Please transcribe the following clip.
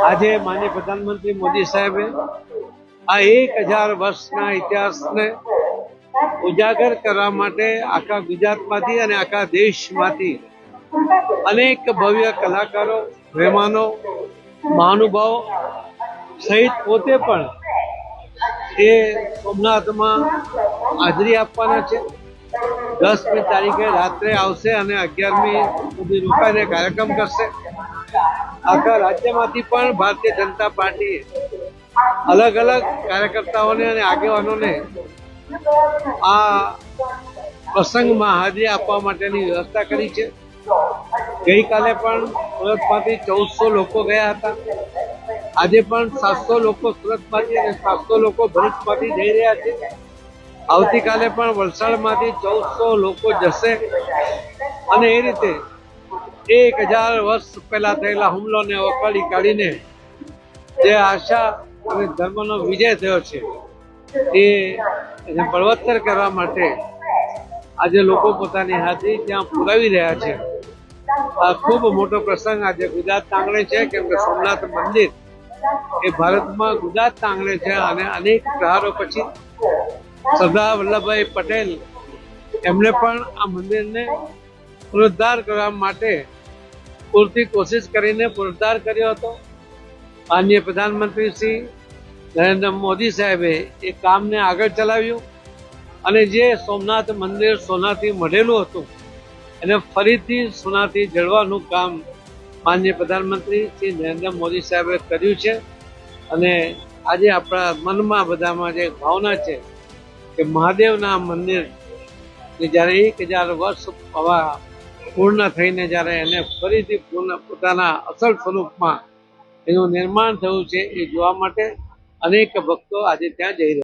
આજે માનનીય પ્રધાનમંત્રી મોદી સાહેબે આ 1000 વર્ષના ઇતિહાસને ઉજાગર કરવા માટે આખા ગુજરાતમાંથી અને આખા દેશમાંથી અનેક ભવ્ય કલાકારો, મહેમાનો, મહાનુભાવો સહિત પોતે પણ એ સોમનાથમાં હાજરી આપવાના છે। 10મી તારીખે રાત્રે આવશે અને 11મી સુધી રોકાઈને કાર્યક્રમ કરશે। આખા રાજ્યમાંથી પણ ભારતીય જનતા પાર્ટીએ અલગ અલગ કાર્યકર્તાઓને અને આગેવાનોને આ પ્રસંગમાં હાજરી આપવા માટેની વ્યવસ્થા કરી છે। ગઈકાલે પણ સુરતમાંથી 1400 લોકો ગયા હતા। આજે પણ 700 લોકો સુરતમાંથી અને 700 લોકો ભરૂચમાંથી જઈ રહ્યા છે। આવતીકાલે પણ વલસાડમાંથી 1400 લોકો જશે અને એ રીતે 1000 વર્ષ પહેલા થયેલા હુમલોને વખોડી કાઢીને જે આશા અને ધર્મનો વિજય થયો છે એને બળવત્તર કરવા માટે આજે લોકો પોતાની હાજરી ત્યાં પુરાવી રહ્યા છે। આ ખૂબ મોટો પ્રસંગ આજે ગુજરાતના આંગણે છે, કેમ કે સોમનાથ મંદિર એ ભારતમાં ગુજરાતના આંગણે છે અને અનેક પ્રહારો પછી સરદાર વલ્લભભાઈ પટેલ એમણે પણ આ મંદિરને પુનરુદ્ધાર કરવા માટે પૂરતી કોશિશ કરીને પુનરુદ્ધાર કર્યો હતો। માનનીય પ્રધાનમંત્રી શ્રી નરેન્દ્ર મોદી સાહેબે એ કામને આગળ ચલાવ્યું અને જે સોમનાથ મંદિર સોનાથી મઢેલું હતું એને ફરીથી સોનાથી જળવાનું કામ માનનીય પ્રધાનમંત્રી શ્રી નરેન્દ્ર મોદી સાહેબે કર્યું છે। અને આજે આપણા મનમાં બધામાં જે ભાવના છે કે મહાદેવના મંદિર જ્યારે 1000 વર્ષ પૂર્ણ થઈને જ્યારે એને ફરીથી પોતાના અસલ સ્વરૂપમાં એનું નિર્માણ થયું છે એ જોવા માટે અનેક ભક્તો આજે ત્યાં જઈ રહ્યા છે।